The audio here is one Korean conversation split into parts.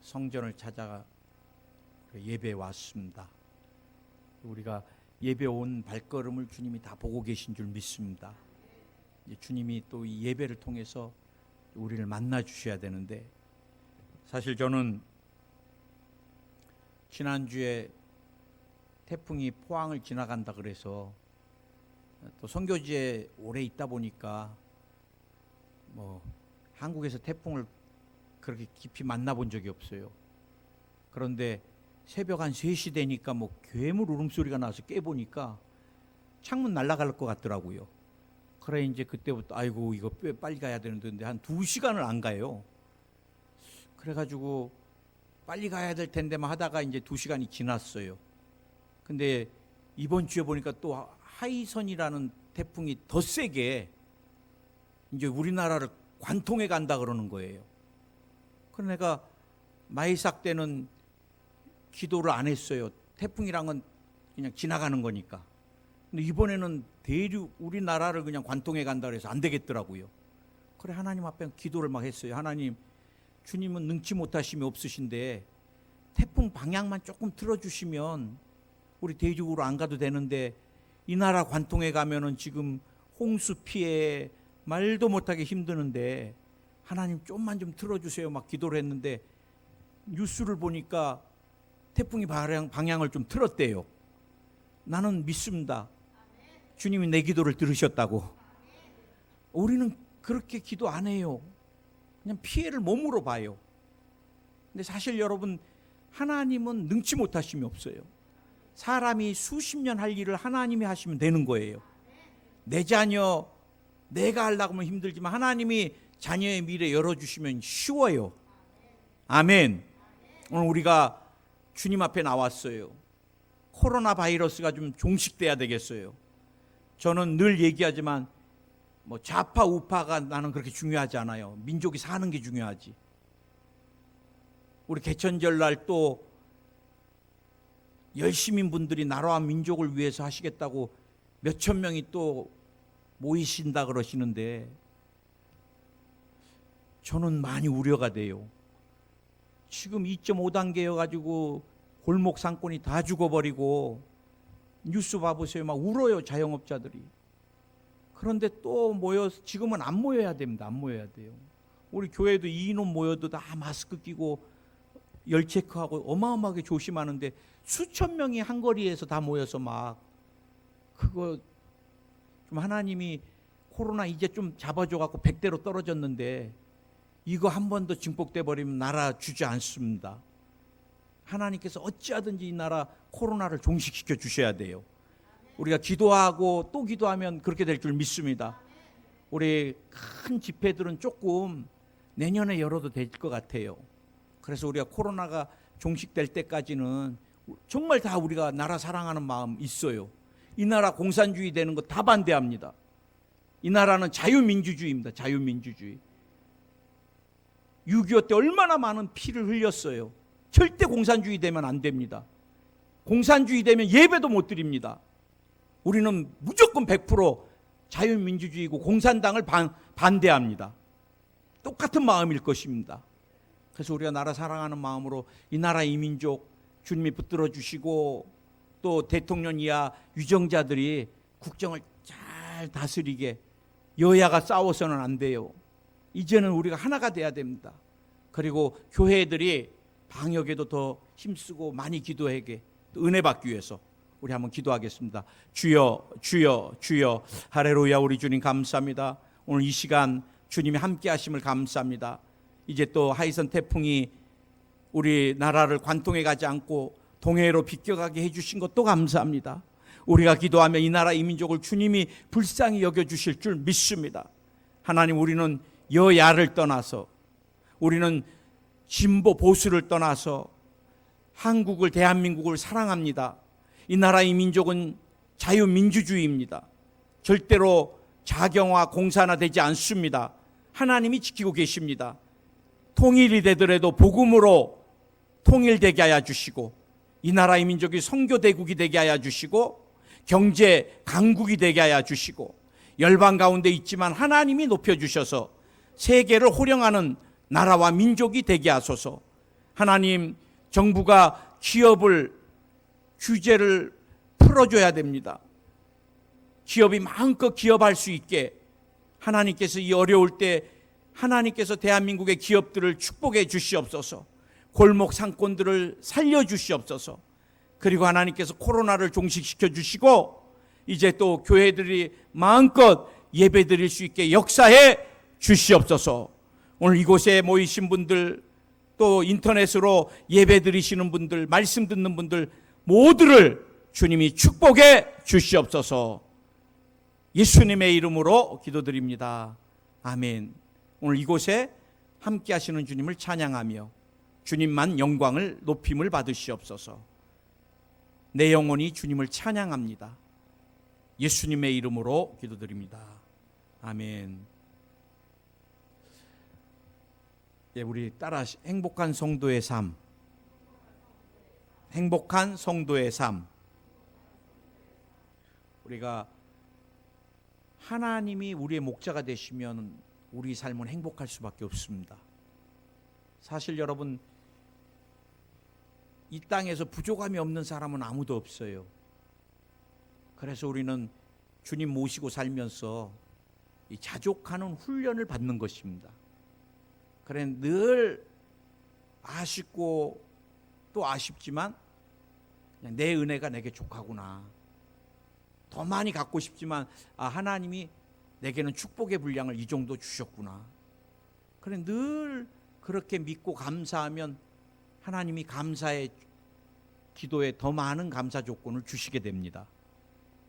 성전을 찾아 예배에 왔습니다. 우리가 예배 온 발걸음을 주님이 다 보고 계신 줄 믿습니다. 주님이 또 이 예배를 통해서 우리를 만나 주셔야 되는데, 사실 저는 지난주에 태풍이 포항을 지나간다 그래서 또 선교지에 오래 있다 보니까 한국에서 태풍을 그렇게 깊이 만나본 적이 없어요. 그런데 새벽 한 3시 되니까 괴물 울음소리가 나서 깨보니까 창문 날아갈 것 같더라고요. 그래 이제 그때부터 아이고 이거 빨리 가야 되는데 한 2시간을 안 가요. 그래가지고 빨리 가야 될 텐데만 하다가 이제 2시간이 지났어요. 근데 이번 주에 보니까 또 하이선이라는 태풍이 더 세게 이제 우리나라를 관통해 간다 그러는 거예요. 그래서 내가 마이삭 때는 기도를 안 했어요. 태풍이랑은 그냥 지나가는 거니까. 근데 이번에는 대륙 우리나라를 그냥 관통해 간다 그래서 안 되겠더라고요. 그래 하나님 앞에 기도를 막 했어요. 하나님, 주님은 능치 못하심이 없으신데 태풍 방향만 조금 틀어주시면 우리 대륙으로 안 가도 되는데 이 나라 관통해 가면은 지금 홍수 피해 말도 못하게 힘드는데 하나님 좀만 좀 틀어주세요 막 기도를 했는데 뉴스를 보니까 태풍이 방향을 좀 틀었대요. 나는 믿습니다. 주님이 내 기도를 들으셨다고. 우리는 그렇게 기도 안 해요. 그냥 피해를 몸으로 봐요. 근데 사실 여러분, 하나님은 능치 못하심이 없어요. 사람이 수십 년 할 일을 하나님이 하시면 되는 거예요. 내 자녀 내가 하려고 하면 힘들지만 하나님이 자녀의 미래 열어주시면 쉬워요. 아멘. 오늘 우리가 주님 앞에 나왔어요. 코로나 바이러스가 좀 종식돼야 되겠어요. 저는 늘 얘기하지만 좌파 우파가 나는 그렇게 중요하지 않아요. 민족이 사는 게 중요하지. 우리 개천절 날 또 열심인 분들이 나라와 민족을 위해서 하시겠다고 몇천 명이 또 모이신다 그러시는데 저는 많이 우려가 돼요. 지금 2.5단계여가지고 골목 상권이 다 죽어버리고 뉴스 봐보세요. 막 울어요, 자영업자들이. 그런데 또 지금은 안 모여야 됩니다. 안 모여야 돼요. 우리 교회도 2인원 모여도 다 마스크 끼고 열 체크하고 어마어마하게 조심하는데 수천 명이 한 거리에서 다 모여서 막 그거 좀 하나님이 코로나 이제 좀 잡아줘갖고 100대로 떨어졌는데 이거 한 번 더 증폭돼 버리면 나라 주지 않습니다. 하나님께서 어찌하든지 이 나라 코로나를 종식시켜 주셔야 돼요. 우리가 기도하고 또 기도하면 그렇게 될 줄 믿습니다. 우리 큰 집회들은 조금 내년에 열어도 될 것 같아요. 그래서 우리가 코로나가 종식될 때까지는 정말 다 우리가 나라 사랑하는 마음 있어요. 이 나라 공산주의 되는 거 다 반대합니다. 이 나라는 자유민주주의입니다. 자유민주주의. 6.25 때 얼마나 많은 피를 흘렸어요. 절대 공산주의 되면 안 됩니다. 공산주의 되면 예배도 못 드립니다. 우리는 무조건 100% 자유민주주의고 공산당을 반대합니다. 똑같은 마음일 것입니다. 그래서 우리가 나라 사랑하는 마음으로 이 나라 이민족 주님이 붙들어 주시고 또 대통령 이하 유정자들이 국정을 잘 다스리게, 여야가 싸워서는 안 돼요. 이제는 우리가 하나가 돼야 됩니다. 그리고 교회들이 방역에도 더 힘쓰고 많이 기도하게, 은혜 받기 위해서 우리 한번 기도하겠습니다. 주여 주여 주여. 할렐루야. 우리 주님 감사합니다. 오늘 이 시간 주님이 함께 하심을 감사합니다. 이제 또 하이선 태풍이 우리 나라를 관통해 가지 않고 동해로 비껴가게 해주신 것도 감사합니다. 우리가 기도하면 이 나라 이 민족을 주님이 불쌍히 여겨주실 줄 믿습니다. 하나님, 우리는 여야를 떠나서, 우리는 진보 보수를 떠나서 한국을, 대한민국을 사랑합니다. 이 나라 이 민족은 자유민주주의입니다. 절대로 자경화 공산화 되지 않습니다. 하나님이 지키고 계십니다. 통일이 되더라도 복음으로 통일되게 하여 주시고, 이 나라의 민족이 선교대국이 되게 하여 주시고, 경제 강국이 되게 하여 주시고, 열방 가운데 있지만 하나님이 높여주셔서 세계를 호령하는 나라와 민족이 되게 하소서. 하나님, 정부가 기업을 규제를 풀어줘야 됩니다. 기업이 마음껏 기업할 수 있게 하나님께서 이 어려울 때 하나님께서 대한민국의 기업들을 축복해 주시옵소서. 골목 상권들을 살려주시옵소서. 그리고 하나님께서 코로나를 종식시켜 주시고 이제 또 교회들이 마음껏 예배드릴 수 있게 역사해 주시옵소서. 오늘 이곳에 모이신 분들, 또 인터넷으로 예배드리시는 분들, 말씀 듣는 분들 모두를 주님이 축복해 주시옵소서. 예수님의 이름으로 기도드립니다. 아멘. 오늘 이곳에 함께 하시는 주님을 찬양하며 주님만 영광을 높임을 받으시옵소서. 내 영혼이 주님을 찬양합니다. 예수님의 이름으로 기도드립니다. 아멘. 예, 우리 따라 행복한 성도의 삶. 행복한 성도의 삶. 우리가 하나님이 우리의 목자가 되시면 우리 삶은 행복할 수밖에 없습니다. 사실 여러분, 이 땅에서 부족함이 없는 사람은 아무도 없어요. 그래서 우리는 주님 모시고 살면서 이 자족하는 훈련을 받는 것입니다. 그래, 늘 아쉽고 또 아쉽지만 그냥 내 은혜가 내게 족하구나. 더 많이 갖고 싶지만 하나님이 내게는 축복의 분량을 이 정도 주셨구나. 그래, 늘 그렇게 믿고 감사하면 하나님이 감사의 기도에 더 많은 감사 조건을 주시게 됩니다.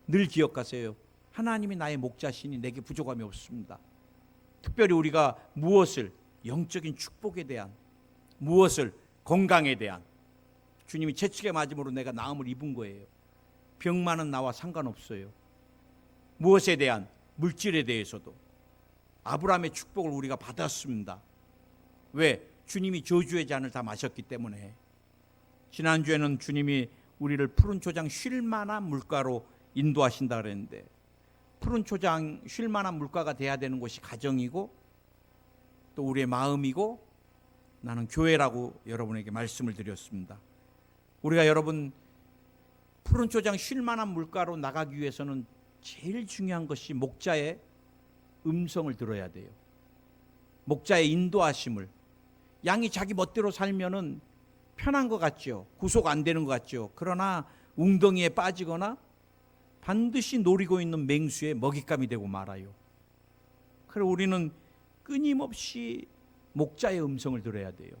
늘 기억하세요. 하나님이 나의 목자시니 내게 부족함이 없습니다. 특별히 우리가 무엇을, 영적인 축복에 대한, 무엇을, 건강에 대한, 주님이 채찍에 맞음으로 내가 나음을 입은 거예요. 병만은 나와 상관없어요. 무엇에 대한, 물질에 대해서도 아브라함의 축복을 우리가 받았습니다. 왜? 주님이 저주의 잔을 다 마셨기 때문에. 지난주에는 주님이 우리를 푸른 초장 쉴 만한 물가로 인도하신다 그랬는데, 푸른 초장 쉴 만한 물가가 돼야 되는 곳이 가정이고 또 우리의 마음이고 나는 교회라고 여러분에게 말씀을 드렸습니다. 우리가 여러분 푸른 초장 쉴 만한 물가로 나가기 위해서는 제일 중요한 것이 목자의 음성을 들어야 돼요. 목자의 인도하심을. 양이 자기 멋대로 살면은 편한 것 같죠. 구속 안 되는 것 같죠. 그러나 웅덩이에 빠지거나 반드시 노리고 있는 맹수의 먹잇감이 되고 말아요. 그래서 우리는 끊임없이 목자의 음성을 들어야 돼요.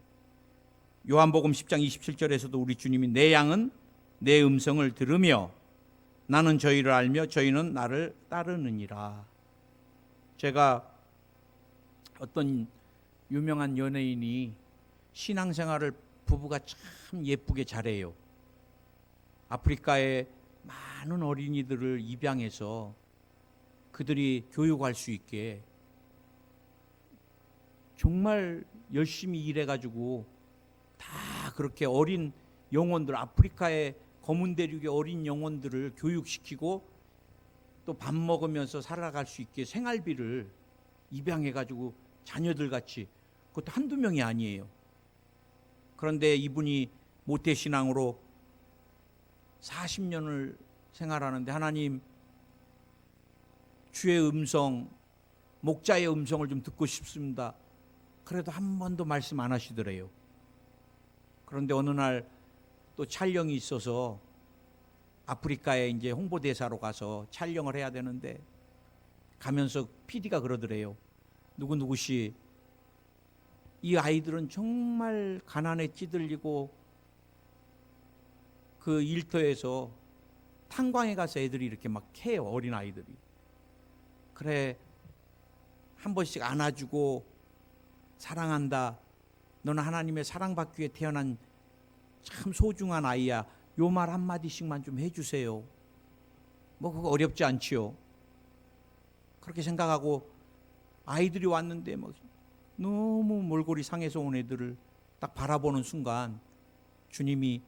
요한복음 10장 27절에서도 우리 주님이 내 양은 내 음성을 들으며 나는 저희를 알며 저희는 나를 따르느니라. 제가 어떤 유명한 연예인이 신앙생활을 부부가 참 예쁘게 잘해요. 아프리카의 많은 어린이들을 입양해서 그들이 교육할 수 있게 정말 열심히 일해가지고 다 그렇게 어린 영혼들, 아프리카의 검은 대륙의 어린 영혼들을 교육시키고 또 밥 먹으면서 살아갈 수 있게 생활비를 입양해가지고 자녀들 같이, 그것도 한두 명이 아니에요. 그런데 이분이 모태신앙으로 40년을 생활하는데 하나님, 주의 음성, 목자의 음성을 좀 듣고 싶습니다. 그래도 한 번도 말씀 안 하시더래요. 그런데 어느 날 또 촬영이 있어서 아프리카에 이제 홍보대사로 가서 촬영을 해야 되는데 가면서 PD가 그러더래요. 누구누구씨, 이 아이들은 정말 가난에 찌들리고 그 일터에서 탄광에 가서 애들이 이렇게 막 캐요. 어린 아이들이. 그래, 한 번씩 안아주고 사랑한다. 너는 하나님의 사랑받기 위해 태어난 참 소중한 아이야. 요 말 한마디씩만 좀 해주세요. 뭐 그거 어렵지 않지요. 그렇게 생각하고 아이들이 왔는데 막 너무 몰골이 상해서 온 애들을 딱 바라보는 순간 주님이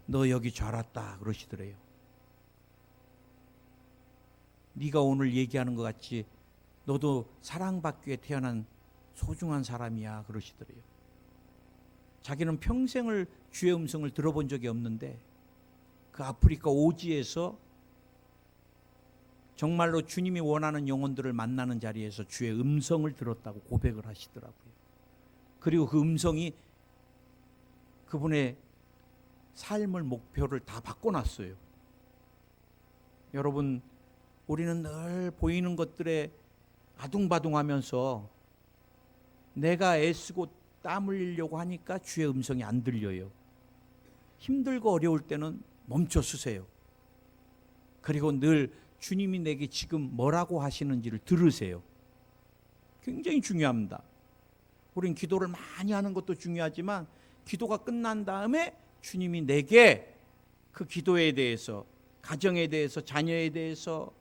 너 여기 잘 왔다 그러시더래요. 네가 오늘 얘기하는 것 같이 너도 사랑받기 위해 태어난 소중한 사람이야 그러시더래요. 자기는 평생을 주의 음성을 들어본 적이 없는데 그 아프리카 오지에서 정말로 주님이 원하는 영혼들을 만나는 자리에서 주의 음성을 들었다고 고백을 하시더라고요. 그리고 그 음성이 그분의 삶을 목표를 다 바꿔놨어요. 여러분, 우리는 늘 보이는 것들에 아둥바둥하면서 내가 애쓰고 땀 흘리려고 하니까 주의 음성이 안 들려요. 힘들고 어려울 때는 멈춰 서세요. 그리고 늘 주님이 내게 지금 뭐라고 하시는지를 들으세요. 굉장히 중요합니다. 우린 기도를 많이 하는 것도 중요하지만 기도가 끝난 다음에 주님이 내게 그 기도에 대해서, 가정에 대해서, 자녀에 대해서,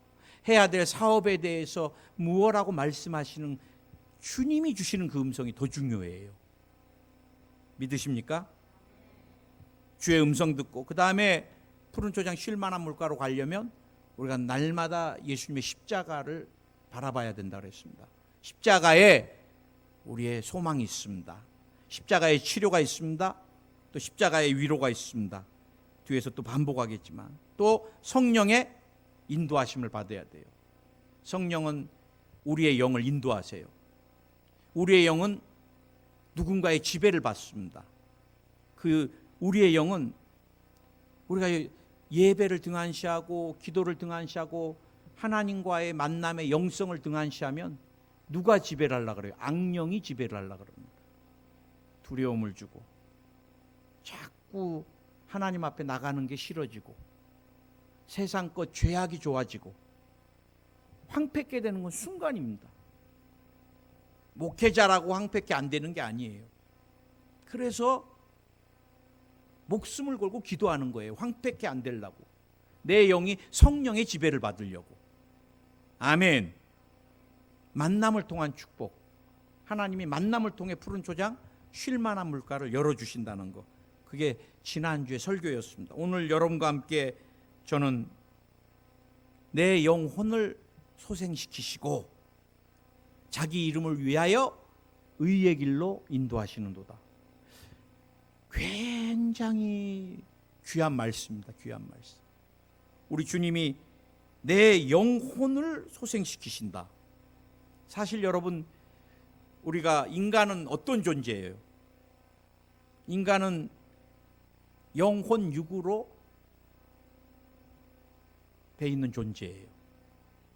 해야 될 사업에 대해서 무엇라고 말씀하시는 주님이 주시는 그 음성이 더 중요해요. 믿으십니까? 주의 음성 듣고 그 다음에 푸른 초장 쉴 만한 물가로 가려면 우리가 날마다 예수님의 십자가를 바라봐야 된다 그랬습니다. 십자가에 우리의 소망이 있습니다. 십자가에 치료가 있습니다. 또 십자가에 위로가 있습니다. 뒤에서 또 반복하겠지만 또 성령의 인도하심을 받아야 돼요. 성령은 우리의 영을 인도하세요. 우리의 영은 누군가의 지배를 받습니다. 그 우리의 영은 우리가 예배를 등한시하고 기도를 등한시하고 하나님과의 만남의 영성을 등한시하면 누가 지배를 하려고 그래요? 악령이 지배를 하려고 그럽니다. 두려움을 주고 자꾸 하나님 앞에 나가는 게 싫어지고 세상 것 죄악이 좋아지고 황폐케 되는 건 순간입니다. 목회자라고 황폐케 안 되는 게 아니에요. 그래서 목숨을 걸고 기도하는 거예요. 황폐케 안 되려고. 내 영이 성령의 지배를 받으려고. 아멘. 만남을 통한 축복. 하나님이 만남을 통해 푸른 초장 쉴 만한 물가를 열어주신다는 거. 그게 지난주의 설교였습니다. 오늘 여러분과 함께 저는 내 영혼을 소생시키시고 자기 이름을 위하여 의의 길로 인도하시는도다. 굉장히 귀한 말씀입니다. 귀한 말씀. 우리 주님이 내 영혼을 소생시키신다. 사실 여러분, 우리가 인간은 어떤 존재예요? 인간은 영혼 육으로 돼 있는 존재예요.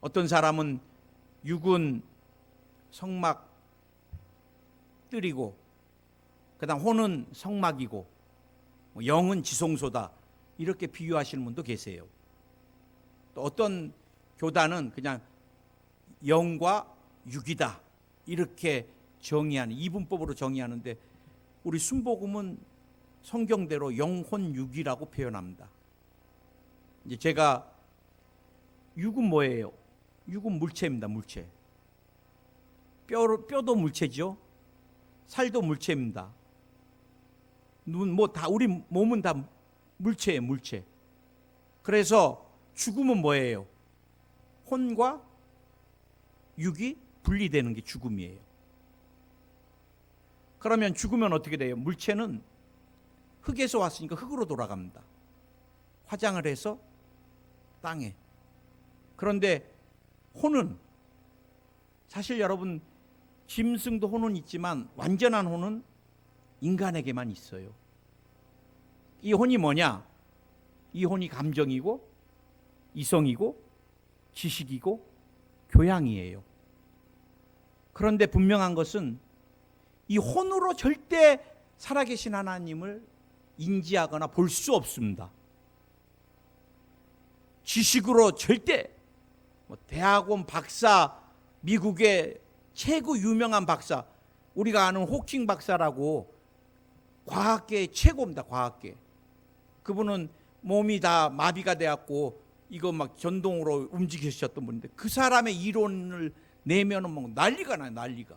어떤 사람은 육은 성막 뜰이고 그다음 혼은 성막이고 영은 지성소다 이렇게 비유하시는 분도 계세요. 또 어떤 교단은 그냥 영과 육이다 이렇게 정의하는 이분법으로 정의하는데 우리 순복음은 성경대로 영혼 육이라고 표현합니다. 이제 제가 육은 뭐예요? 육은 물체입니다. 물체. 뼈도 물체죠. 살도 물체입니다. 눈 뭐 다 우리 몸은 다 물체예요. 물체. 그래서 죽음은 뭐예요? 혼과 육이 분리되는 게 죽음이에요. 그러면 죽으면 어떻게 돼요? 물체는 흙에서 왔으니까 흙으로 돌아갑니다. 화장을 해서 땅에. 그런데 혼은 사실 여러분 짐승도 혼은 있지만 완전한 혼은 인간에게만 있어요. 이 혼이 뭐냐? 이 혼이 감정이고 이성이고 지식이고 교양이에요. 그런데 분명한 것은 이 혼으로 절대 살아계신 하나님을 인지하거나 볼 수 없습니다. 지식으로 절대 대학원 박사, 미국의 최고 유명한 박사, 우리가 아는 호킹 박사라고 과학계의 최고입니다. 과학계. 그분은 몸이 다 마비가 되었고 이거 막 전동으로 움직이셨던 분인데 그 사람의 이론을 내면은 뭐 난리가 나요. 난리가.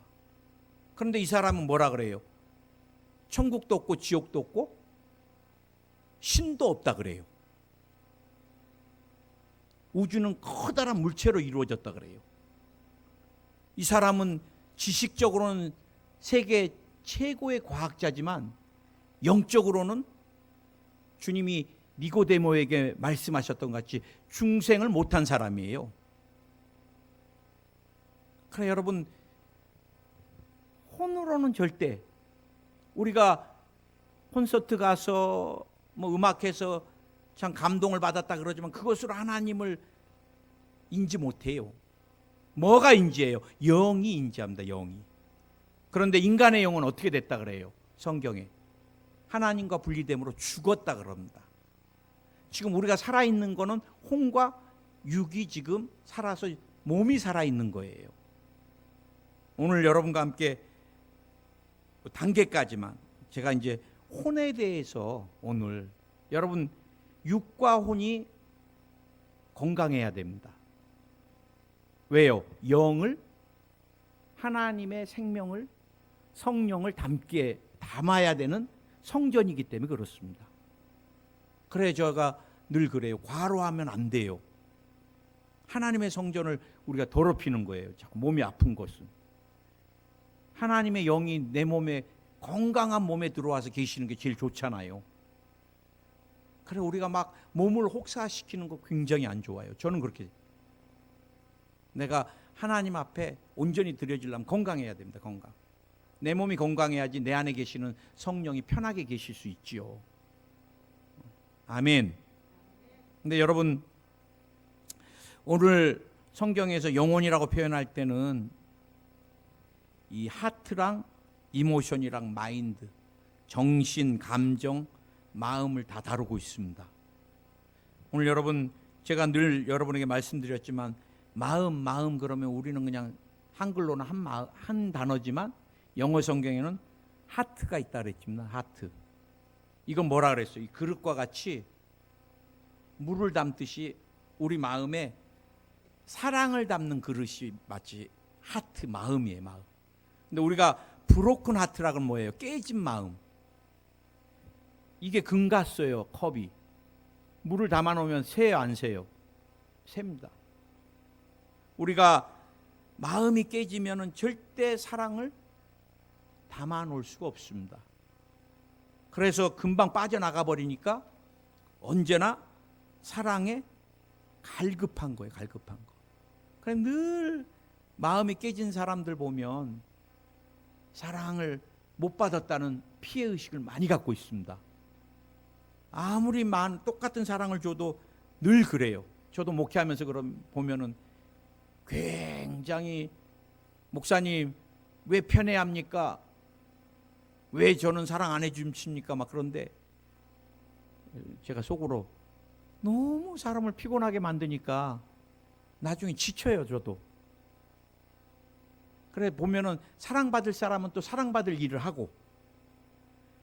그런데 이 사람은 뭐라 그래요? 천국도 없고 지옥도 없고 신도 없다 그래요. 우주는 커다란 물체로 이루어졌다 그래요. 이 사람은 지식적으로는 세계 최고의 과학자지만 영적으로는 주님이 니고데모에게 말씀하셨던 것 같이 중생을 못한 사람이에요. 그래 여러분, 혼으로는 절대, 우리가 콘서트 가서 뭐 음악해서 참 감동을 받았다 그러지만 그것으로 하나님을 인지 못해요. 뭐가 인지해요? 영이 인지합니다. 영이. 그런데 인간의 영은 어떻게 됐다 그래요? 성경에 하나님과 분리됨으로 죽었다 그럽니다. 지금 우리가 살아있는 거는 혼과 육이 지금 살아서 몸이 살아있는 거예요. 오늘 여러분과 함께 단계까지만 제가 이제 혼에 대해서, 오늘 여러분 육과 혼이 건강해야 됩니다. 왜요? 영을, 하나님의 생명을, 성령을 담아야 되는 성전이기 때문에 그렇습니다. 그래 제가 늘 그래요. 과로하면 안 돼요. 하나님의 성전을 우리가 더럽히는 거예요. 자꾸 몸이 아픈 것은. 하나님의 영이 내 몸에, 건강한 몸에 들어와서 계시는 게 제일 좋잖아요. 그래 우리가 막 몸을 혹사시키는 거 굉장히 안 좋아요. 저는 그렇게, 내가 하나님 앞에 온전히 드려지려면 건강해야 됩니다. 건강. 내 몸이 건강해야지 내 안에 계시는 성령이 편하게 계실 수 있지요. 아멘. 근데 여러분, 오늘 성경에서 영혼이라고 표현할 때는 이 하트랑 이모션이랑 마인드, 정신, 감정, 마음을 다 다루고 있습니다. 오늘 여러분, 제가 늘 여러분에게 말씀드렸지만 마음 그러면 우리는 그냥 한글로는 한 단어지만 영어 성경에는 하트가 있다 그랬습니다. 하트. 이건 뭐라 그랬어요? 이 그릇과 같이 물을 담듯이 우리 마음에 사랑을 담는 그릇이 마치 하트, 마음이에요. 마음. 근데 우리가 브로큰 하트라고는 뭐예요? 깨진 마음. 이게 금 같어요. 컵이. 물을 담아 놓으면 새요, 안 새요? 셉니다. 우리가 마음이 깨지면은 절대 사랑을 담아 놓을 수가 없습니다. 그래서 금방 빠져나가 버리니까 언제나 사랑에 갈급한 거예요. 갈급한 거. 그래 늘 마음이 깨진 사람들 보면 사랑을 못 받았다는 피해의식을 많이 갖고 있습니다. 아무리 똑같은 사랑을 줘도 늘 그래요. 저도 목회하면서 그럼 보면은 굉장히, 목사님 왜 편애합니까? 왜 저는 사랑 안 해주십니까? 막 그런데 제가 속으로 너무 사람을 피곤하게 만드니까 나중에 지쳐요. 저도. 그래 보면은 사랑받을 사람은 또 사랑받을 일을 하고,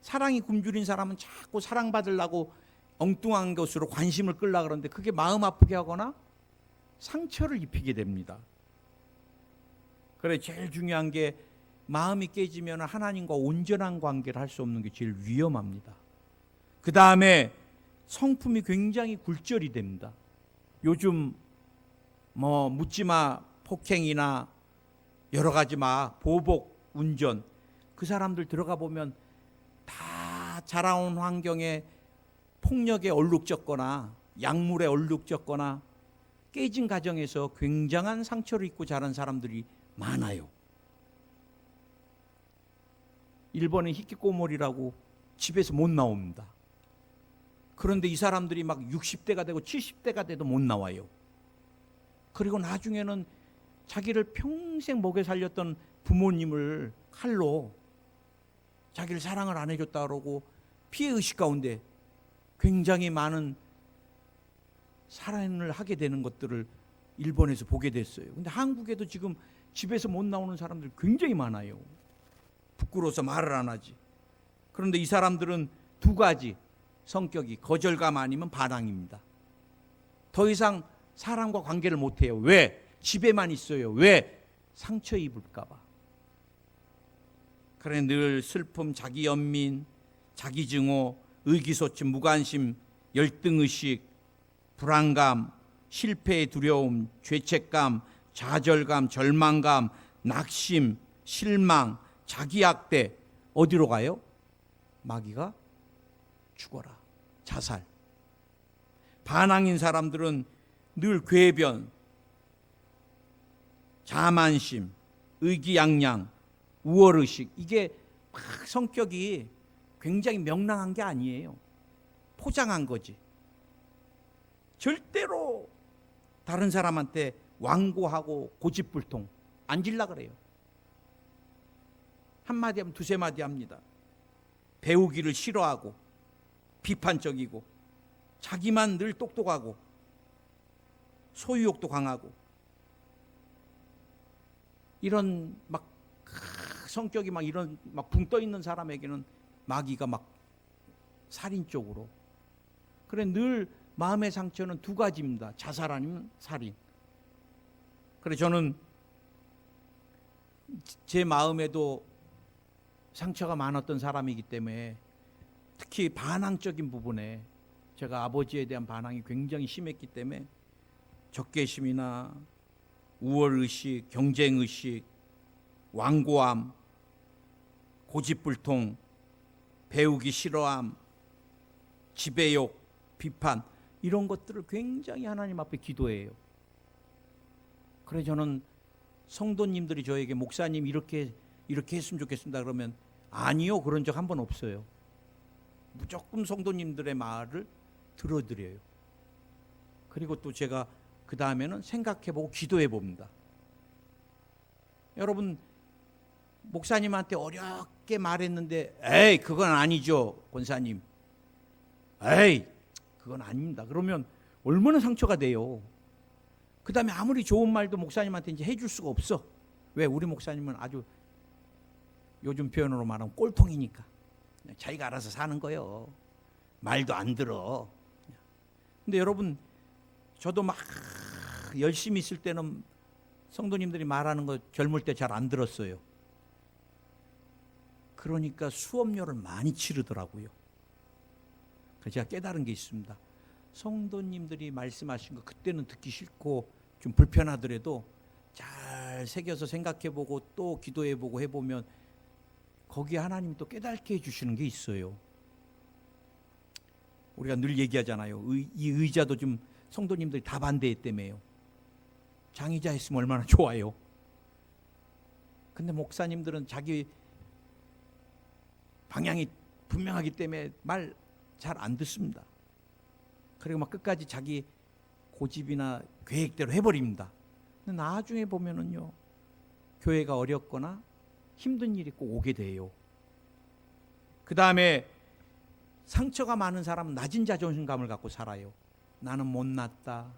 사랑이 굶주린 사람은 자꾸 사랑받으려고 엉뚱한 것으로 관심을 끌려고 그러는데 그게 마음 아프게 하거나 상처를 입히게 됩니다. 그래 제일 중요한 게, 마음이 깨지면 하나님과 온전한 관계를 할 수 없는 게 제일 위험합니다. 그 다음에 성품이 굉장히 굴절이 됩니다. 요즘 뭐 묻지마 폭행이나 여러 가지 막 보복 운전, 그 사람들 들어가 보면 다 자라온 환경에 폭력에 얼룩졌거나 약물에 얼룩졌거나 깨진 가정에서 굉장한 상처를 입고 자란 사람들이 많아요. 일본의 히키코모리라고 집에서 못 나옵니다. 그런데 이 사람들이 막 60대가 되고 70대가 돼도 못 나와요. 그리고 나중에는 자기를 평생 먹여 살렸던 부모님을 칼로 자기를 사랑을 안 해줬다 그러고 피해의식 가운데 굉장히 많은 살인을 하게 되는 것들을 일본에서 보게 됐어요. 근데 한국에도 지금 집에서 못 나오는 사람들 굉장히 많아요. 부끄러워서 말을 안 하지. 그런데 이 사람들은 두 가지 성격이, 거절감 아니면 반항입니다. 더 이상 사람과 관계를 못 해요. 왜? 집에만 있어요. 왜? 상처 입을까 봐. 그래 늘 슬픔, 자기 연민, 자기 증오, 의기소침, 무관심, 열등의식, 불안감, 실패의 두려움, 죄책감, 좌절감, 절망감, 낙심, 실망, 자기학대. 어디로 가요? 마귀가 죽어라. 자살. 반항인 사람들은 늘 궤변, 자만심, 의기양양, 우월의식, 이게 막 성격이 굉장히 명랑한 게 아니에요. 포장한 거지. 절대로 다른 사람한테 완고하고 고집불통 앉으려 그래요. 한마디 하면 두세 마디 합니다. 배우기를 싫어하고 비판적이고 자기만 늘 똑똑하고 소유욕도 강하고 이런 막 성격이 막 이런 막 붕 떠 있는 사람에게는 마귀가 막 살인 쪽으로. 그래 늘 마음의 상처는 두 가지입니다. 자살 아니면 살인. 그래 저는 제 마음에도 상처가 많았던 사람이기 때문에 특히 반항적인 부분에 제가 아버지에 대한 반항이 굉장히 심했기 때문에 적개심이나 우월의식, 경쟁의식, 완고함, 고집불통, 배우기 싫어함, 지배욕, 비판 이런 것들을 굉장히 하나님 앞에 기도해요. 그래서 저는 성도님들이 저에게 목사님 이렇게 했으면 좋겠습니다 그러면 아니요 그런 적 한 번 없어요. 무조건 성도님들의 말을 들어드려요. 그리고 또 제가 그 다음에는 생각해보고 기도해봅니다. 여러분 목사님한테 어렵게 말했는데 에이 그건 아니죠 권사님, 에이 그건 아닙니다 그러면 얼마나 상처가 돼요. 그 다음에 아무리 좋은 말도 목사님한테 이제 해줄 수가 없어. 왜? 우리 목사님은 아주 요즘 표현으로 말하면 꼴통이니까 자기가 알아서 사는 거예요. 말도 안 들어. 근데 여러분 저도 막 열심히 있을 때는 성도님들이 말하는 거 젊을 때 잘 안 들었어요. 그러니까 수업료를 많이 치르더라고요. 그래서 제가 깨달은 게 있습니다. 성도님들이 말씀하신 거 그때는 듣기 싫고 좀 불편하더라도 잘 새겨서 생각해보고 또 기도해보고 해보면 거기에 하나님이 또 깨닫게 해주시는 게 있어요. 우리가 늘 얘기하잖아요. 이 의자도 좀 성도님들이 다 반대했다며요. 장의자 했으면 얼마나 좋아요. 근데 목사님들은 자기 방향이 분명하기 때문에 말 잘 안 듣습니다. 그리고 막 끝까지 자기 고집이나 계획대로 해버립니다. 근데 나중에 보면은요, 교회가 어렵거나 힘든 일이 꼭 오게 돼요. 그 다음에 상처가 많은 사람은 낮은 자존감을 갖고 살아요. 나는 못났다.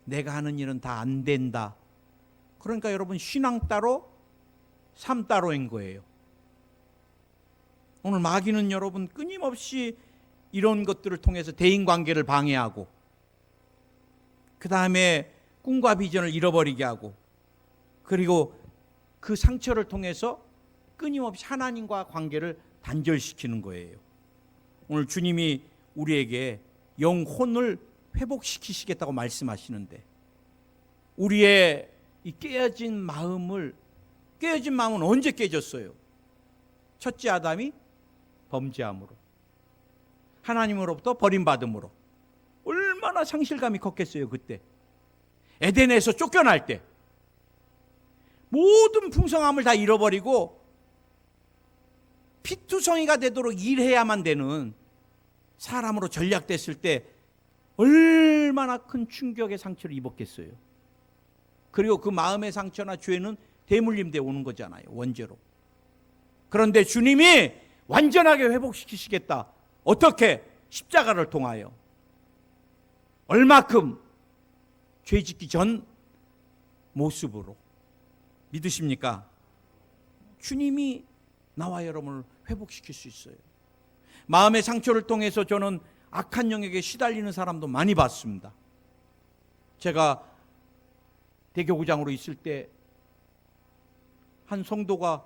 내가 하는 일은 다 안 된다. 그러니까 여러분 신앙 따로 삶 따로인 거예요. 오늘 마귀는 여러분 끊임없이 이런 것들을 통해서 대인관계를 방해하고 그 다음에 꿈과 비전을 잃어버리게 하고 그리고 그 상처를 통해서 끊임없이 하나님과 관계를 단절시키는 거예요. 오늘 주님이 우리에게 영혼을 회복시키시겠다고 말씀하시는데 우리의 이 깨어진 마음은 언제 깨졌어요? 첫째 아담이 범죄함으로, 하나님으로부터 버림받음으로. 얼마나 상실감이 컸겠어요 그때. 에덴에서 쫓겨날 때 모든 풍성함을 다 잃어버리고 피투성이가 되도록 일해야만 되는 사람으로 전락됐을 때 얼마나 큰 충격의 상처를 입었겠어요. 그리고 그 마음의 상처나 죄는 대물림돼 오는 거잖아요, 원죄로. 그런데 주님이 완전하게 회복시키시겠다. 어떻게? 십자가를 통하여. 얼마큼? 죄 짓기 전 모습으로. 믿으십니까? 주님이 나와 여러분을 회복시킬 수 있어요. 마음의 상처를 통해서 저는 악한 영역에 시달리는 사람도 많이 봤습니다. 제가 대교구장으로 있을 때 한 성도가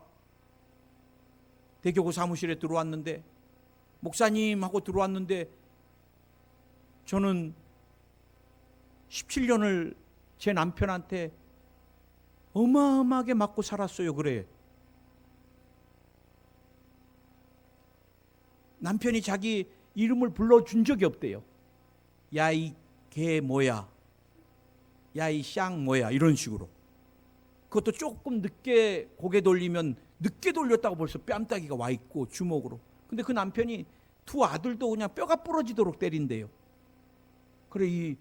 대교구 사무실에 들어왔는데 목사님 하고 들어왔는데 저는 17년을 제 남편한테 어마어마하게 맞고 살았어요. 그래. 남편이 자기 이름을 불러준 적이 없대요. 야, 이 개 뭐야, 야, 이 쌍 뭐야, 이런 식으로. 그것도 조금 늦게 고개 돌리면 늦게 돌렸다고 벌써 뺨따기가 와 있고 주먹으로. 근데 그 남편이 두 아들도 그냥 뼈가 부러지도록 때린대요. 그래, 이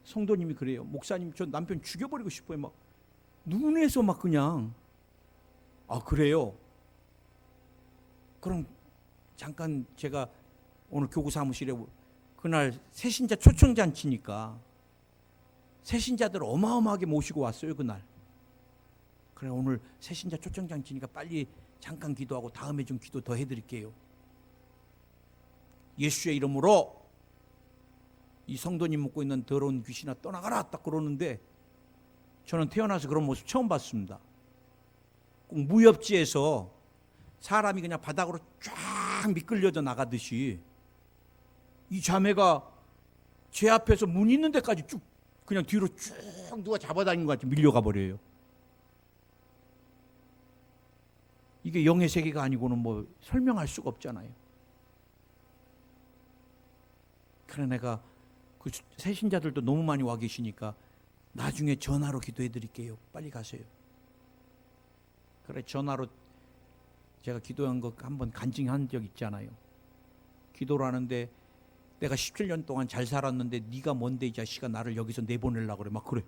성도님이 그래요. 목사님, 저 남편 죽여버리고 싶어요. 막 눈에서 막 그냥. 아, 그래요? 그럼 잠깐 제가 오늘 교구 사무실에 그날 새신자 초청잔치니까 새신자들 어마어마하게 모시고 왔어요. 그날. 그래, 오늘 새신자 초청잔치니까 빨리 잠깐 기도하고 다음에 좀 기도 더 해드릴게요. 예수의 이름으로 이 성도님 먹고 있는 더러운 귀신아 떠나가라, 딱 그러는데 저는 태어나서 그런 모습 처음 봤습니다. 꼭 무협지에서 사람이 그냥 바닥으로 쫙 미끌려져 나가듯이 이 자매가 제 앞에서 문 있는 데까지 쭉 그냥 뒤로 쭉 누가 잡아다니는 것 같이 밀려가 버려요. 이게 영의 세계가 아니고는 뭐 설명할 수가 없잖아요. 그래, 내가 그 새신자들도 너무 많이 와 계시니까 나중에 전화로 기도해 드릴게요. 빨리 가세요. 그래, 전화로 제가 기도한 거 한번 간증한 적 있잖아요. 기도를 하는데 내가 17년 동안 잘 살았는데 네가 뭔데 이 자식아 나를 여기서 내보내려고 그래. 막 그래.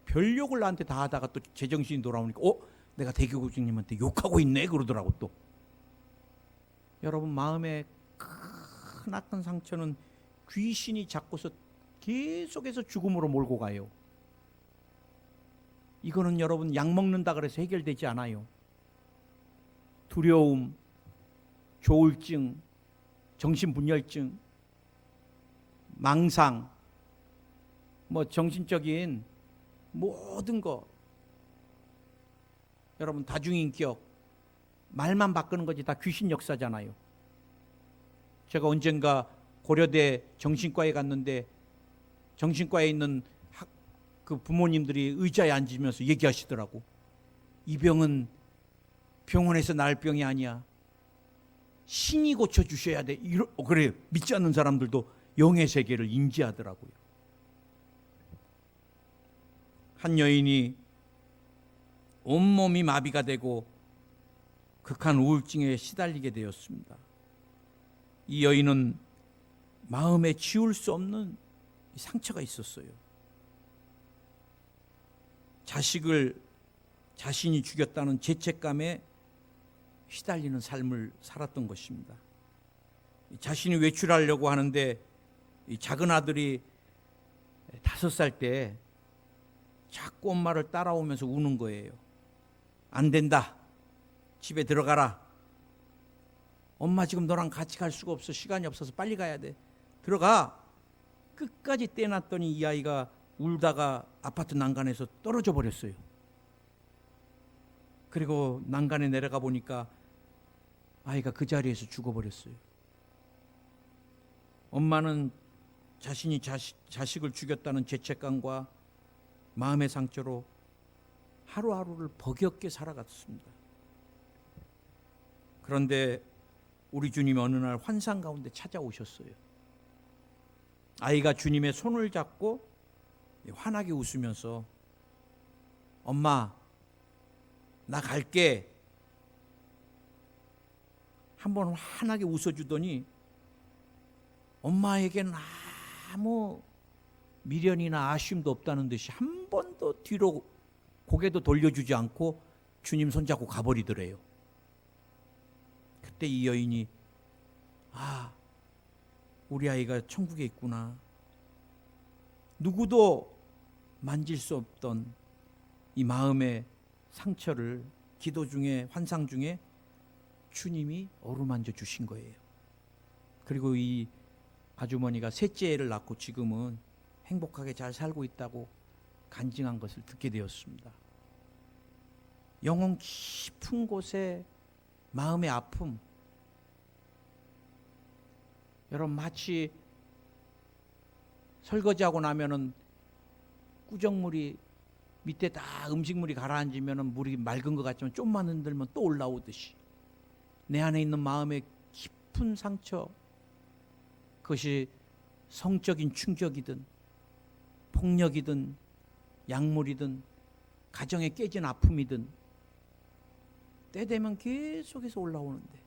별 욕을 나한테 다 하다가 또 제정신이 돌아오니까 내가 대교국장님한테 욕하고 있네 그러더라고 또. 여러분, 마음에 크나큰 상처는 귀신이 잡고서 계속해서 죽음으로 몰고 가요. 이거는 여러분 약 먹는다 그래서 해결되지 않아요. 두려움, 조울증, 정신분열증, 망상, 뭐 정신적인 모든 거, 여러분 다중인격, 말만 바꾸는 거지 다 귀신 역사잖아요. 제가 언젠가 고려대 정신과에 갔는데 정신과에 있는 그 부모님들이 의자에 앉으면서 얘기하시더라고. 이 병은 병원에서 날 병이 아니야. 신이 고쳐주셔야 돼. 그래, 믿지 않는 사람들도 영의 세계를 인지하더라고요. 한 여인이 온몸이 마비가 되고 극한 우울증에 시달리게 되었습니다. 이 여인은 마음에 지울 수 없는 상처가 있었어요. 자식을 자신이 죽였다는 죄책감에 시달리는 삶을 살았던 것입니다. 자신이 외출하려고 하는데 이 작은 아들이 5살 때 자꾸 엄마를 따라오면서 우는 거예요. 안 된다. 집에 들어가라. 엄마 지금 너랑 같이 갈 수가 없어. 시간이 없어서 빨리 가야 돼. 들어가. 끝까지 떼놨더니 이 아이가 울다가 아파트 난간에서 떨어져 버렸어요. 그리고 난간에 내려가 보니까 아이가 그 자리에서 죽어버렸어요. 엄마는 자신이 자식을 죽였다는 죄책감과 마음의 상처로 하루하루를 버겁게 살아갔습니다. 그런데 우리 주님이 어느 날 환상 가운데 찾아오셨어요. 아이가 주님의 손을 잡고 환하게 웃으면서 엄마, 나 갈게. 한번 환하게 웃어주더니 엄마에겐 아무 미련이나 아쉬움도 없다는 듯이 한 번도 뒤로 고개도 돌려주지 않고 주님 손잡고 가버리더래요. 그때 이 여인이 우리 아이가 천국에 있구나. 누구도 만질 수 없던 이 마음의 상처를 기도 중에 환상 중에 주님이 어루만져 주신 거예요. 그리고 이 아주머니가 셋째 애를 낳고 지금은 행복하게 잘 살고 있다고 간증한 것을 듣게 되었습니다. 영혼 깊은 곳에 마음의 아픔, 여러분 마치 설거지하고 나면은 꾸정물이 밑에 다 음식물이 가라앉으면 물이 맑은 것 같지만 좀만 흔들면 또 올라오듯이 내 안에 있는 마음의 깊은 상처, 그것이 성적인 충격이든 폭력이든 약물이든 가정에 깨진 아픔이든 때 되면 계속해서 올라오는데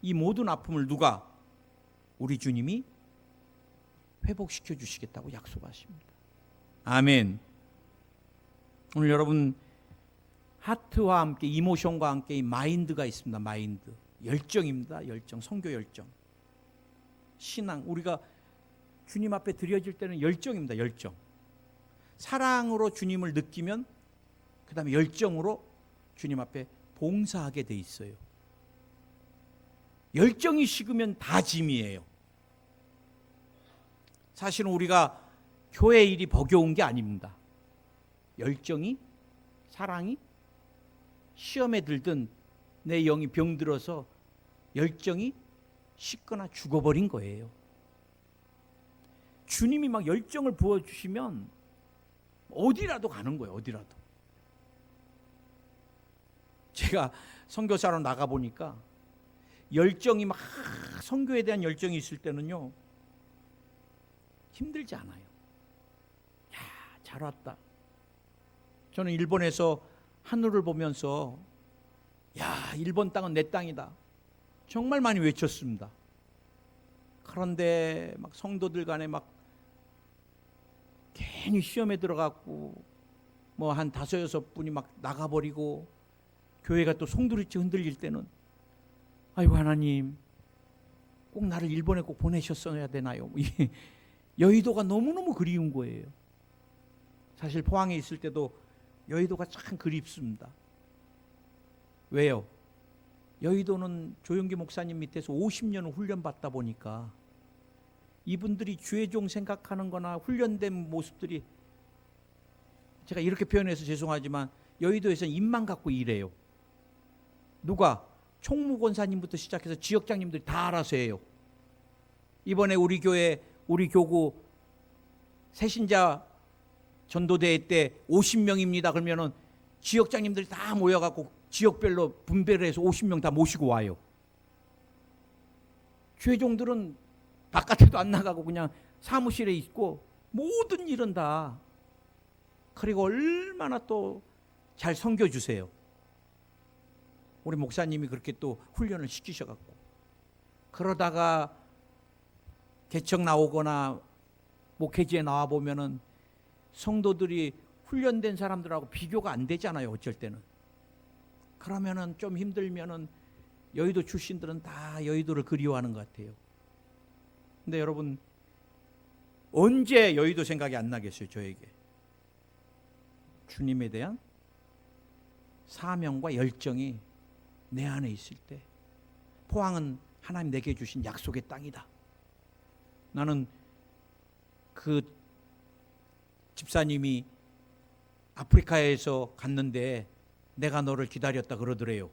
이 모든 아픔을 누가? 우리 주님이 회복시켜 주시겠다고 약속하십니다. 아멘. 오늘 여러분 하트와 함께 이모션과 함께 이 마인드가 있습니다. 마인드. 열정입니다. 열정. 선교 열정. 신앙. 우리가 주님 앞에 드려질 때는 열정입니다. 열정. 사랑으로 주님을 느끼면 그 다음에 열정으로 주님 앞에 봉사하게 돼 있어요. 열정이 식으면 다 짐이에요. 사실은 우리가 교회 일이 버거운 게 아닙니다. 열정이, 사랑이 시험에 들든 내 영이 병들어서 열정이 식거나 죽어버린 거예요. 주님이 막 열정을 부어주시면 어디라도 가는 거예요. 어디라도. 제가 선교사로 나가보니까 열정이 막 선교에 대한 열정이 있을 때는요 힘들지 않아요. 야, 잘 왔다. 저는 일본에서 하늘을 보면서 야, 일본 땅은 내 땅이다 정말 많이 외쳤습니다. 그런데 막 성도들 간에 막 괜히 시험에 들어갔고 뭐 한 5-6분이 막 나가버리고 교회가 또 송두리째 흔들릴 때는 아이고 하나님 꼭 나를 일본에 꼭 보내셨어야 되나요? 여의도가 너무너무 그리운 거예요. 사실 포항에 있을 때도 여의도가 참 그립습니다. 왜요? 여의도는 조영기 목사님 밑에서 50년을 훈련받다 보니까 이분들이 주의 종 생각하는 거나 훈련된 모습들이 제가 이렇게 표현해서 죄송하지만 여의도에서는 입만 갖고 일해요. 누가? 총무권사님부터 시작해서 지역장님들이 다 알아서 해요. 이번에 우리 교회 우리 교구 새신자 전도대회 때 50명입니다. 그러면은 지역장님들이 다 모여갖고 지역별로 분배를 해서 50명 다 모시고 와요. 주회종들은 바깥에도 안 나가고 그냥 사무실에 있고 모든 일은 다 그리고 얼마나 또 잘 섬겨주세요. 우리 목사님이 그렇게 또 훈련을 시키셔갖고 그러다가 개척 나오거나 목회지에 나와 보면은 성도들이 훈련된 사람들하고 비교가 안 되잖아요. 어쩔 때는. 그러면은 좀 힘들면은 여의도 출신들은 다 여의도를 그리워하는 것 같아요. 근데 여러분 언제 여의도 생각이 안 나겠어요? 저에게. 주님에 대한 사명과 열정이 내 안에 있을 때 포항은 하나님 내게 주신 약속의 땅이다. 나는 그 집사님이 아프리카에서 갔는데 내가 너를 기다렸다 그러더래요.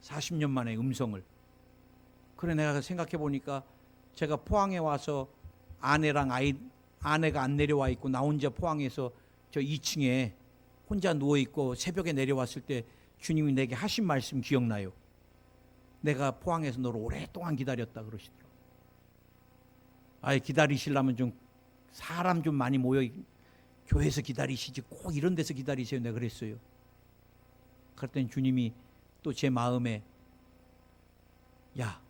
40년 만에 음성을. 그래 내가 생각해 보니까 제가 포항에 와서 아내랑 아내가 안 내려와 있고 나 혼자 포항에서 저 2층에 혼자 누워 있고 새벽에 내려왔을 때 주님이 내게 하신 말씀 기억나요. 내가 포항에서 너를 오랫동안 기다렸다 그러시더라고요. 아예 기다리시려면 좀 사람 좀 많이 모여 교회에서 기다리시지 꼭 이런 데서 기다리세요. 내가 그랬어요. 그랬더니 주님이 또 제 마음에 야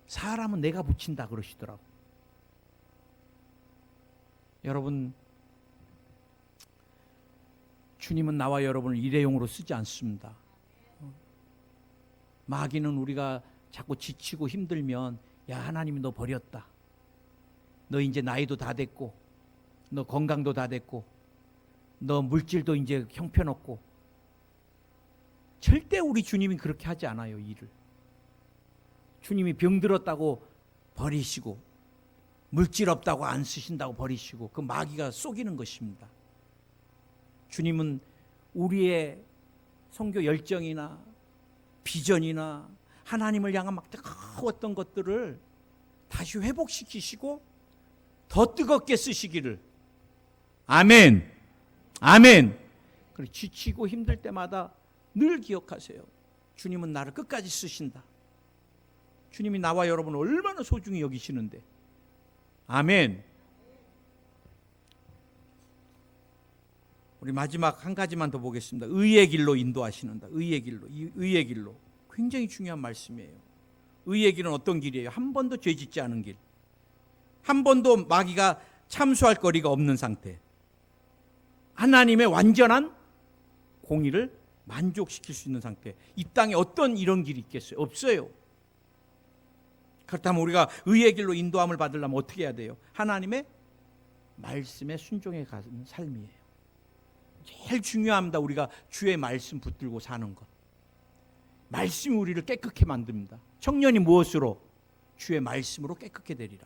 사람은 내가 붙인다 그러시더라고. 여러분 주님은 나와 여러분을 일회용으로 쓰지 않습니다. 마귀는 우리가 자꾸 지치고 힘들면 야 하나님이 너 버렸다. 너 이제 나이도 다 됐고 너 건강도 다 됐고 너 물질도 이제 형편없고 절대 우리 주님이 그렇게 하지 않아요. 일을. 주님이 병들었다고 버리시고 물질 없다고 안 쓰신다고 버리시고 그 마귀가 속이는 것입니다. 주님은 우리의 선교 열정이나 비전이나 하나님을 향한 막 뜨거웠던 것들을 다시 회복시키시고 더 뜨겁게 쓰시기를. 아멘. 아멘. 그리고 지치고 힘들 때마다 늘 기억하세요. 주님은 나를 끝까지 쓰신다. 주님이 나와 여러분을 얼마나 소중히 여기시는데. 아멘. 우리 마지막 한 가지만 더 보겠습니다. 의의 길로 인도하시는다. 의의 길로. 의의 길로. 굉장히 중요한 말씀이에요. 의의 길은 어떤 길이에요? 한 번도 죄 짓지 않은 길. 한 번도 마귀가 참수할 거리가 없는 상태. 하나님의 완전한 공의를 만족시킬 수 있는 상태. 이 땅에 어떤 이런 길이 있겠어요? 없어요. 그렇다면 우리가 의의 길로 인도함을 받으려면 어떻게 해야 돼요? 하나님의 말씀에 순종해 가는 삶이에요. 제일 중요합니다. 우리가 주의 말씀 붙들고 사는 것. 말씀이 우리를 깨끗게 만듭니다. 청년이 무엇으로? 주의 말씀으로 깨끗게 되리라.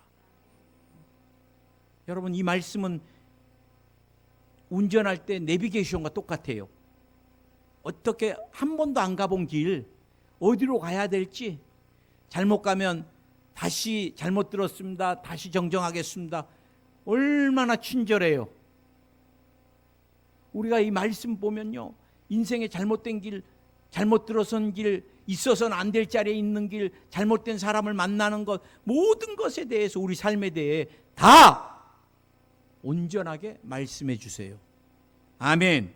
여러분, 이 말씀은 운전할 때 내비게이션과 똑같아요. 어떻게 한 번도 안 가본 길, 어디로 가야 될지, 잘못 가면 다시 잘못 들었습니다, 다시 정정하겠습니다. 얼마나 친절해요. 우리가 이 말씀 보면요, 인생의 잘못된 길, 잘못 들어선 길, 있어서는 안 될 자리에 있는 길, 잘못된 사람을 만나는 것, 모든 것에 대해서 우리 삶에 대해 다 온전하게 말씀해 주세요. 아멘.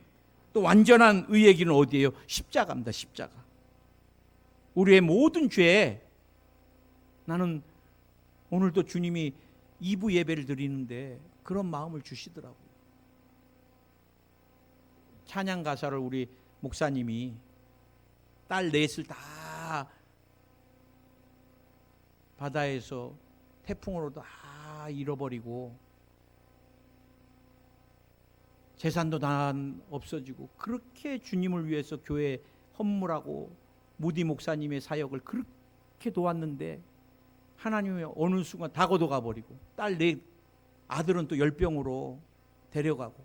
또 완전한 의의 길은 어디예요? 십자가입니다. 십자가. 우리의 모든 죄에, 나는 오늘도 주님이 2부 예배를 드리는데 그런 마음을 주시더라고요. 찬양 가사를 우리 목사님이 딸 넷을 다 바다에서 태풍으로 다 잃어버리고 재산도 다 없어지고, 그렇게 주님을 위해서 교회 헌물하고 무디 목사님의 사역을 그렇게 도왔는데 하나님이 어느 순간 다 걷어가버리고, 딸 넷 아들은 또 열병으로 데려가고,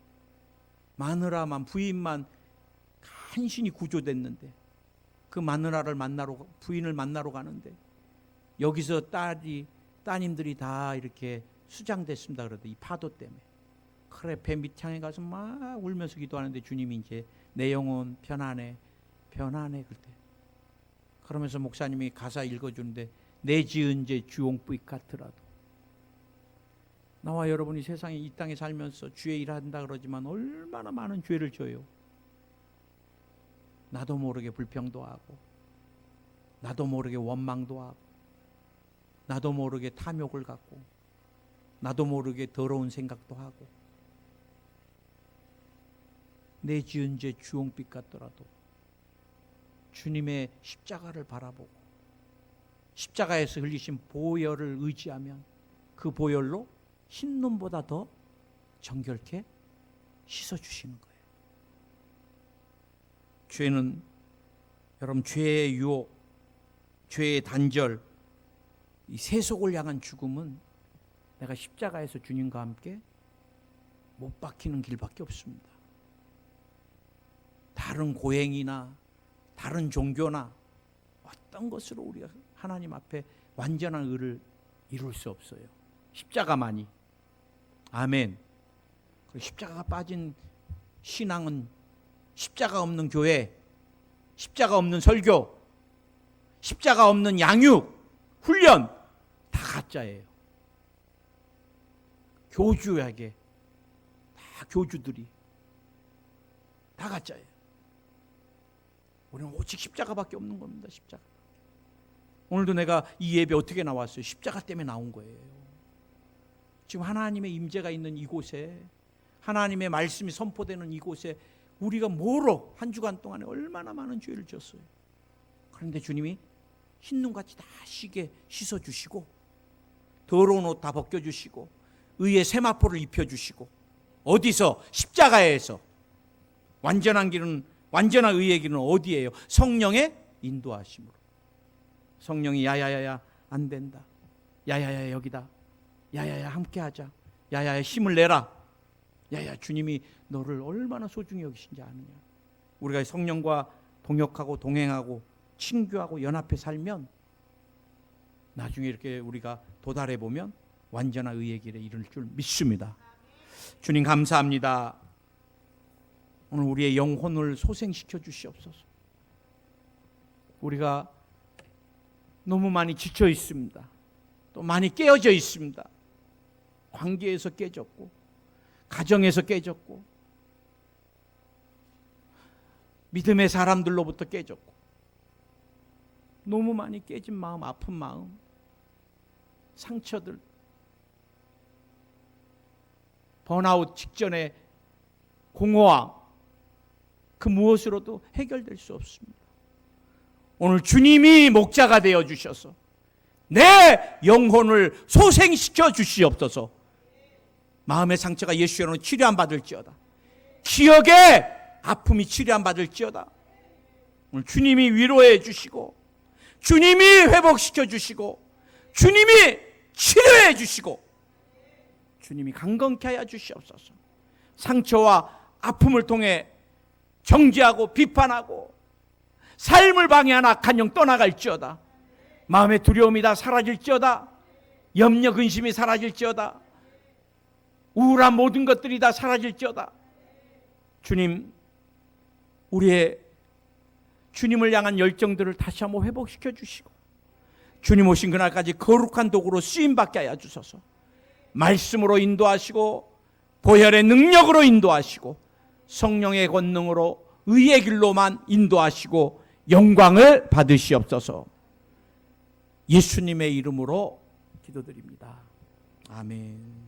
마누라만, 부인만 간신히 구조됐는데, 그 마누라를 만나러, 부인을 만나러 가는데 여기서 따님들이 다 이렇게 수장됐습니다. 그래도 이 파도 때문에. 그래, 배 밑창에 가서 막 울면서 기도하는데 주님이 이제 내 영혼 편안해, 편안해. 그때 그러면서 목사님이 가사 읽어주는데, 내 지은 죄 주홍빛 같더라도. 나와 여러분이 세상에 이 땅에 살면서 주의 일한다 그러지만 얼마나 많은 죄를 져요. 나도 모르게 불평도 하고, 나도 모르게 원망도 하고, 나도 모르게 탐욕을 갖고, 나도 모르게 더러운 생각도 하고. 내 지은 죄 주홍빛 같더라도 주님의 십자가를 바라보고 십자가에서 흘리신 보혈을 의지하면 그 보혈로 흰눈보다 더 정결케 씻어주시는 거예요. 죄는, 여러분, 죄의 유혹, 죄의 단절, 이 세속을 향한 죽음은 내가 십자가에서 주님과 함께 못 박히는 길밖에 없습니다. 다른 고행이나 다른 종교나 어떤 것으로 우리가 하나님 앞에 완전한 의를 이룰 수 없어요. 십자가만이. 아멘. 십자가가 빠진 신앙은, 십자가 없는 교회, 십자가 없는 설교, 십자가 없는 양육, 훈련, 다 가짜예요. 교주에게, 다 교주들이 다 가짜예요. 우리는 오직 십자가밖에 없는 겁니다. 십자가. 오늘도 내가 이 예배 어떻게 나왔어요? 십자가 때문에 나온 거예요. 지금 하나님의 임재가 있는 이곳에, 하나님의 말씀이 선포되는 이곳에 우리가 뭐로 한 주간 동안에 얼마나 많은 죄를 졌어요. 그런데 주님이 흰눈같이 다 시게 씻어주시고, 더러운 옷 다 벗겨주시고, 의의 세마포를 입혀주시고, 어디서? 십자가에서. 완전한 길은, 완전한 의의 길은 어디예요? 성령의 인도하심으로. 성령이 야야야야 안 된다, 야야야 여기다, 야야야 함께하자, 야야야 힘을 내라, 야야 주님이 너를 얼마나 소중히 여기신지 아느냐. 우리가 성령과 동역하고 동행하고 친교하고 연합해 살면 나중에 이렇게 우리가 도달해 보면 완전한 의의 길에 이를 줄 믿습니다. 주님 감사합니다. 오늘 우리의 영혼을 소생시켜 주시옵소서. 우리가 너무 많이 지쳐 있습니다. 또 많이 깨어져 있습니다. 관계에서 깨졌고, 가정에서 깨졌고, 믿음의 사람들로부터 깨졌고, 너무 많이 깨진 마음, 아픈 마음, 상처들, 번아웃 직전의 공허함, 그 무엇으로도 해결될 수 없습니다. 오늘 주님이 목자가 되어 주셔서 내 영혼을 소생시켜 주시옵소서. 마음의 상처가 예수의 이름으로 치료 안 받을지어다. 기억의 아픔이 치료 안 받을지어다. 오늘 주님이 위로해 주시고, 주님이 회복시켜 주시고, 주님이 치료해 주시고, 주님이 강건케 하여 주시옵소서. 상처와 아픔을 통해 정죄하고 비판하고 삶을 방해한 악한 영 떠나갈지어다. 마음의 두려움이 다 사라질지어다. 염려 근심이 사라질지어다. 우울한 모든 것들이 다 사라질지어다. 주님, 우리의 주님을 향한 열정들을 다시 한번 회복시켜 주시고, 주님 오신 그날까지 거룩한 도구로 쓰임받게 하여 주소서. 말씀으로 인도하시고, 보혈의 능력으로 인도하시고, 성령의 권능으로 의의 길로만 인도하시고 영광을 받으시옵소서. 예수님의 이름으로 기도드립니다. 아멘.